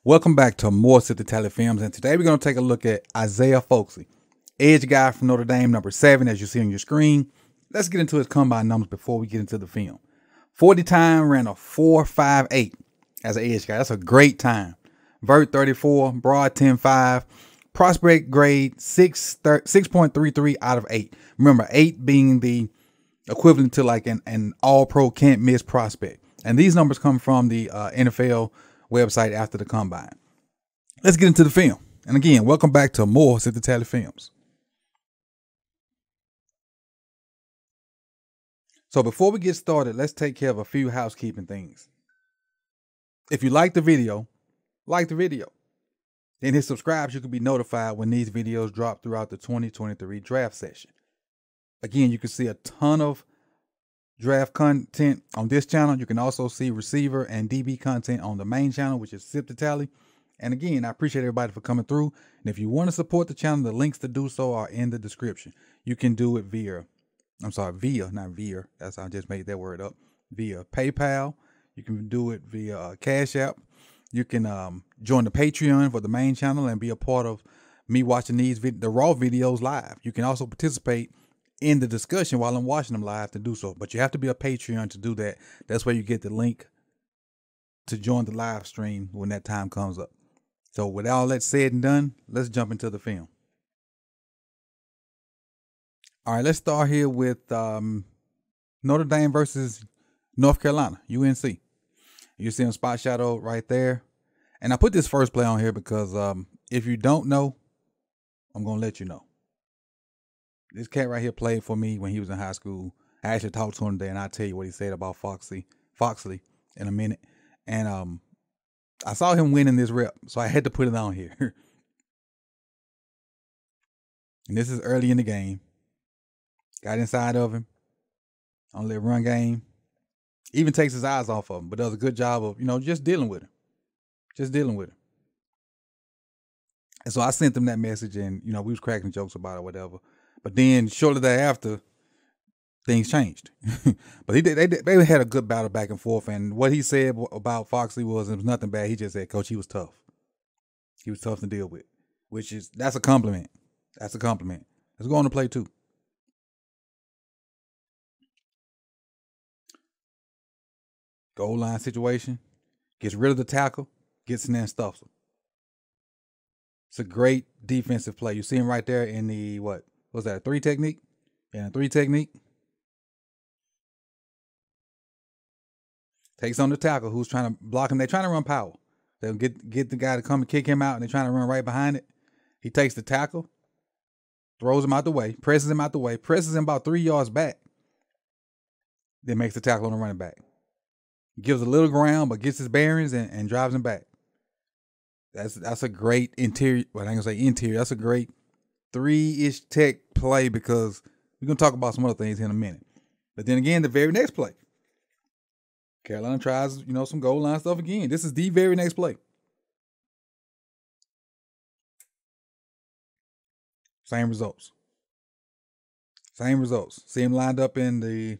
Welcome back to more Sit the Tally Films, and today we're going to take a look at Isaiah Foskey, edge guy from Notre Dame, number 7, as you see on your screen. Let's get into his combine numbers before we get into the film. 40 time, ran a 4.58 as an edge guy. That's a great time. Vert 34, broad 10.5, prospect grade 6.33 out of 8. Remember, 8 being the equivalent to like an all-pro can't miss prospect. And these numbers come from the NFL website after the combine. Let's get into the film. And again, welcome back to more Sit the Tally Films. So before we get started, let's take care of a few housekeeping things. If you like the video, like the video. Then hit subscribe so you can be notified when these videos drop throughout the 2023 draft session. Again, you can see a ton of draft content on this channel. You can also see receiver and DB content on the main channel, which is Sip the Tally. And again, I appreciate everybody for coming through. And if you want to support the channel, the links to do so are in the description. You can do it via, not via. That's how I just made that word up. Via PayPal. You can do it via Cash App. You can join the Patreon for the main channel and be a part of me watching the raw videos live. You can also participate in the discussion while I'm watching them live to do so. But you have to be a Patreon to do that. That's where you get the link to join the live stream when that time comes up. So with all that said and done, let's jump into the film. All right, let's start here with Notre Dame versus North Carolina, UNC. You see him spot shadow right there. And I put this first play on here because if you don't know, I'm going to let you know. This cat right here played for me when he was in high school. I actually talked to him today, and I'll tell you what he said about Foskey in a minute. And I saw him winning this rep, so I had to put it on here. And this is early in the game. Got inside of him on that run game. Even takes his eyes off of him, but does a good job of, just dealing with him. Just dealing with him. And so I sent him that message, and, we was cracking jokes about it or whatever. But then shortly thereafter, things changed. But they had a good battle back and forth. And what he said about Foskey was it was nothing bad. He just said, Coach, he was tough. He was tough to deal with, that's a compliment. That's a compliment. Let's go on to play 2. Goal line situation. Gets rid of the tackle. Gets in there and stuffs him. It's a great defensive play. You see him right there in the, what was that, a 3 technique? Yeah, a 3 technique. Takes on the tackle who's trying to block him. They're trying to run power. They'll get the guy to come and kick him out, and they're trying to run right behind it. He takes the tackle, throws him out the way, presses him out the way, presses him about 3 yards back, then makes the tackle on the running back. Gives a little ground, but gets his bearings and drives him back. That's a great interior. Well, I ain't gonna say interior. That's a great 3-ish tech play because we're gonna talk about some other things in a minute. But then again, the very next play, Carolina tries, some goal line stuff again. This is the very next play. Same results. Same results. See him lined up in the,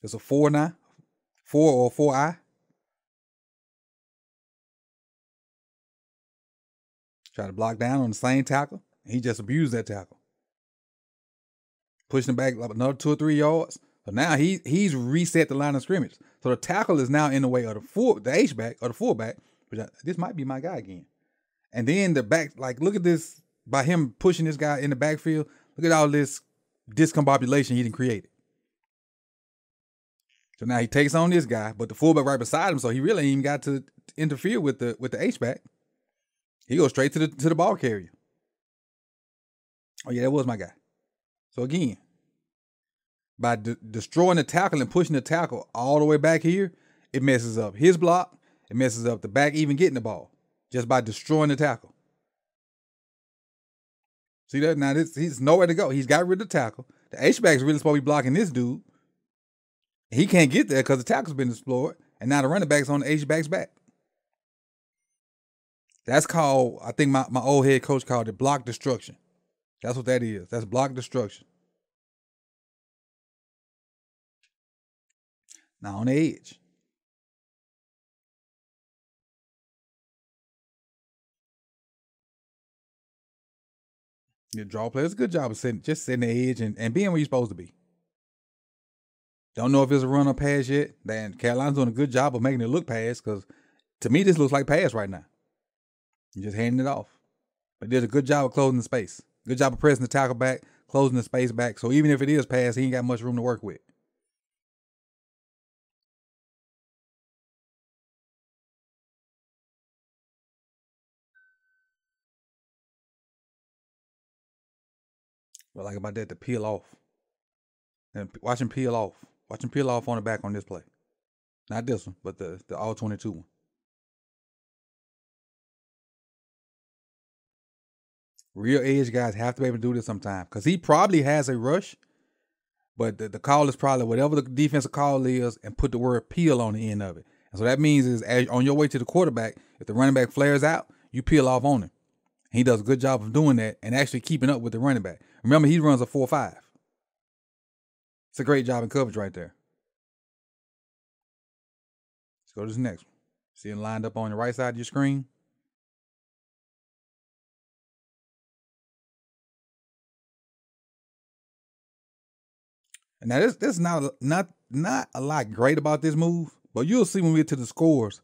it's a 4 now. 4 or 4I. Try to block down on the same tackle. He just abused that tackle. Pushing him back like another 2 or 3 yards. So now he's reset the line of scrimmage. So the tackle is now in the way of the H-back or the fullback. This might be my guy again. And then the back, like, look at this, by him pushing this guy in the backfield, look at all this discombobulation he didn't create. So now he takes on this guy, but the fullback right beside him, so he really ain't even got to interfere with the H-back. He goes straight to the ball carrier. Oh yeah, that was my guy. So again, by destroying the tackle and pushing the tackle all the way back here, it messes up his block. It messes up the back even getting the ball just by destroying the tackle. See that? Now he's nowhere to go. He's got rid of the tackle. The H-back's really supposed to be blocking this dude. He can't get there because the tackle's been explored, and now the running back's on the H-back's back. That's called, I think my old head coach called it block destruction. That's what that is. That's block destruction. Now on the edge. Your draw player. It's a good job of setting the edge and being where you're supposed to be. Don't know if it's a run or pass yet. Then Carolina's doing a good job of making it look pass, because to me this looks like pass right now. You're just handing it off. But did a good job of closing the space. Good job of pressing the tackle back, closing the space back. So even if it is pass, he ain't got much room to work with. What I like about that, to peel off. And watch him peel off. Watch him peel off on the back on this play. Not this one, but the all 22 one. Real edge guys have to be able to do this sometime, because he probably has a rush, but the call is probably whatever the defensive call is and put the word peel on the end of it. And so that means is as on your way to the quarterback, if the running back flares out, you peel off on him. He does a good job of doing that and actually keeping up with the running back. Remember, he runs a 4.5. It's a great job in coverage right there. Let's go to this next one. See him lined up on the right side of your screen. And now this is not a lot great about this move, but you'll see when we get to the scores.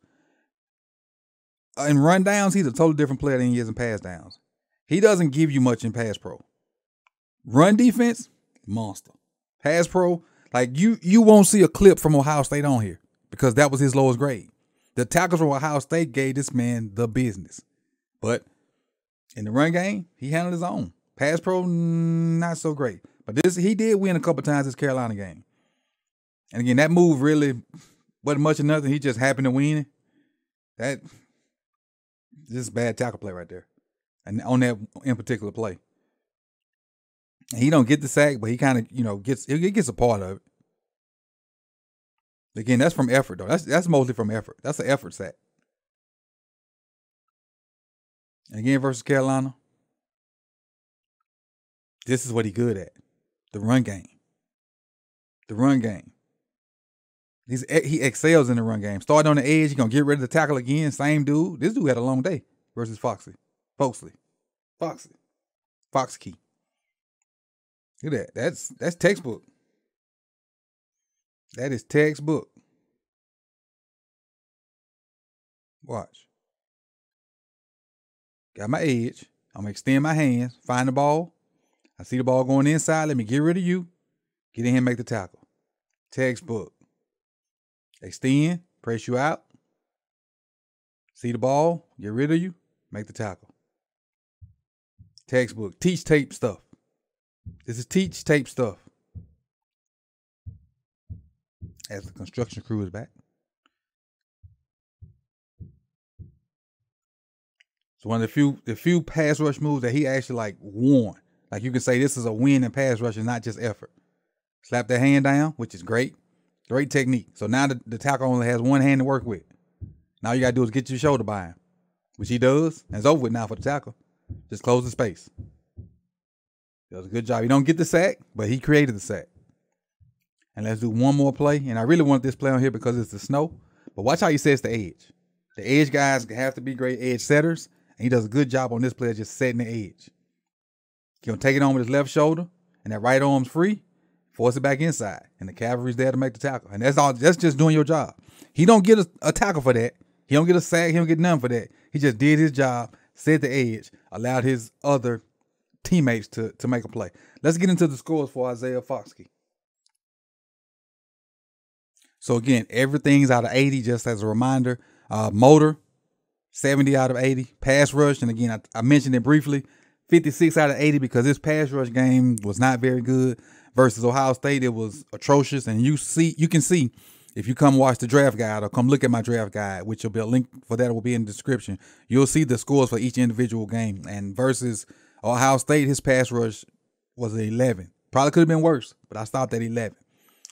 In run downs, he's a totally different player than he is in pass downs. He doesn't give you much in pass pro. Run defense, monster. Pass pro, like you won't see a clip from Ohio State on here, because that was his lowest grade. The tackles from Ohio State gave this man the business. But in the run game, he handled his own. Pass pro, not so great. But he did win a couple times this Carolina game. And again, that move really wasn't much of nothing. He just happened to win. This is bad tackle play right there. And on that in particular play. And he don't get the sack, but he kind of, gets a part of it. Again, that's from effort, though. That's mostly from effort. That's an effort sack. And again, versus Carolina, this is what he good at. The run game. The run game. He excels in the run game. Starting on the edge, he's going to get rid of the tackle again. Same dude. This dude had a long day versus Foskey. Foskey. Look at that. That's textbook. That is textbook. Watch. Got my edge. I'm going to extend my hands. Find the ball. I see the ball going inside. Let me get rid of you. Get in here and make the tackle. Textbook. Extend. Press you out. See the ball. Get rid of you. Make the tackle. Textbook. Teach tape stuff. This is teach tape stuff. As the construction crew is back. It's one of the few pass rush moves that he actually won. Like you can say this is a win in pass rush and not just effort. Slap that hand down, which is great. Great technique. So now the tackle only has one hand to work with. Now you got to do is get your shoulder by him, which he does. And it's over with now for the tackle. Just close the space. Does a good job. He don't get the sack, but he created the sack. And let's do one more play. And I really want this play on here because it's the snow. But watch how he sets the edge. The edge guys have to be great edge setters. And he does a good job on this play just setting the edge. He's going to take it on with his left shoulder. And that right arm's free. Force it back inside. And the cavalry's there to make the tackle. And that's all. That's just doing your job. He don't get a tackle for that. He don't get a sack. He don't get none for that. He just did his job, set the edge, allowed his other teammates to make a play. Let's get into the scores for Isaiah Foskey. So again, everything's out of 80, just as a reminder. Motor, 70 out of 80. Pass rush, and again, I mentioned it briefly, 56 out of 80 because this pass rush game was not very good. Versus Ohio State, it was atrocious. And you can see if you come watch the draft guide or come look at my draft guide, which will be a link for that will be in the description. You'll see the scores for each individual game. And versus Ohio State, his pass rush was an 11. Probably could have been worse, but I stopped at 11.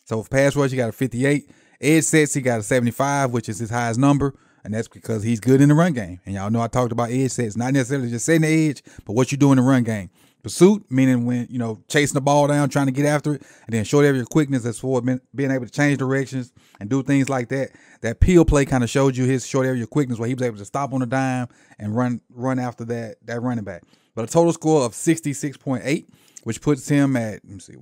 So for pass rush, he got a 58. Edge sets, he got a 75, which is his highest number. And that's because he's good in the run game. And y'all know I talked about edge sets, not necessarily just setting the edge, but what you do in the run game. Pursuit, meaning when, you know, chasing the ball down, trying to get after it, and then short area quickness as for being able to change directions and do things like that. That peel play kind of showed you his short area quickness where he was able to stop on a dime and run after that running back. But a total score of 66.8, which puts him at, let me see,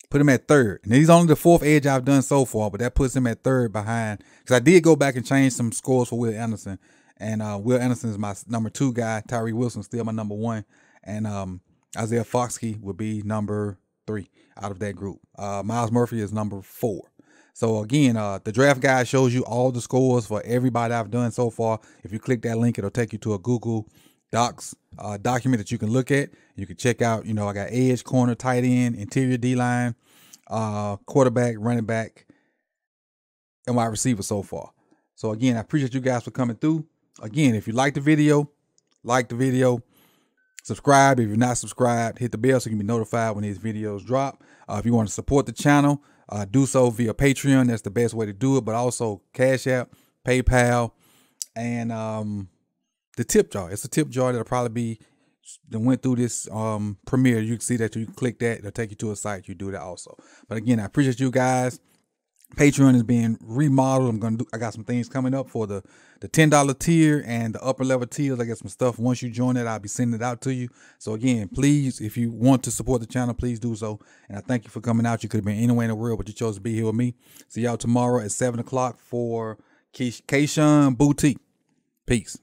put him at third. And he's only the fourth edge I've done so far, but that puts him at third behind. Because I did go back and change some scores for Will Anderson. And Will Anderson is my number 2 guy. Tyree Wilson still my number 1. And Isaiah Foskey would be number 3 out of that group. Miles Murphy is number 4. So again, the draft guide shows you all the scores for everybody I've done so far. If you click that link, it'll take you to a Google Docs document that you can look at. You can check out, you know, I got edge, corner, tight end, interior D-line, quarterback, running back, and wide receiver so far. So again, I appreciate you guys for coming through. Again, if you like the video, subscribe. If you're not subscribed, hit the bell so you can be notified when these videos drop. If you want to support the channel, do so via Patreon. That's the best way to do it, but also Cash App, PayPal, and the tip jar. It's a tip jar that'll probably be that went through this premiere. You can see that. You can click that. It'll take you to a site. You do that also. But again, I appreciate you guys. Patreon is being remodeled. I got some things coming up for the $10 tier and the upper level tiers. I got some stuff. Once you join it, I'll be sending it out to you. So again, please, if you want to support the channel, please do so. And I thank you for coming out. You could have been anywhere in the world, but you chose to be here with me. See y'all tomorrow at 7 o'clock for Keyshawn Boutique. Peace.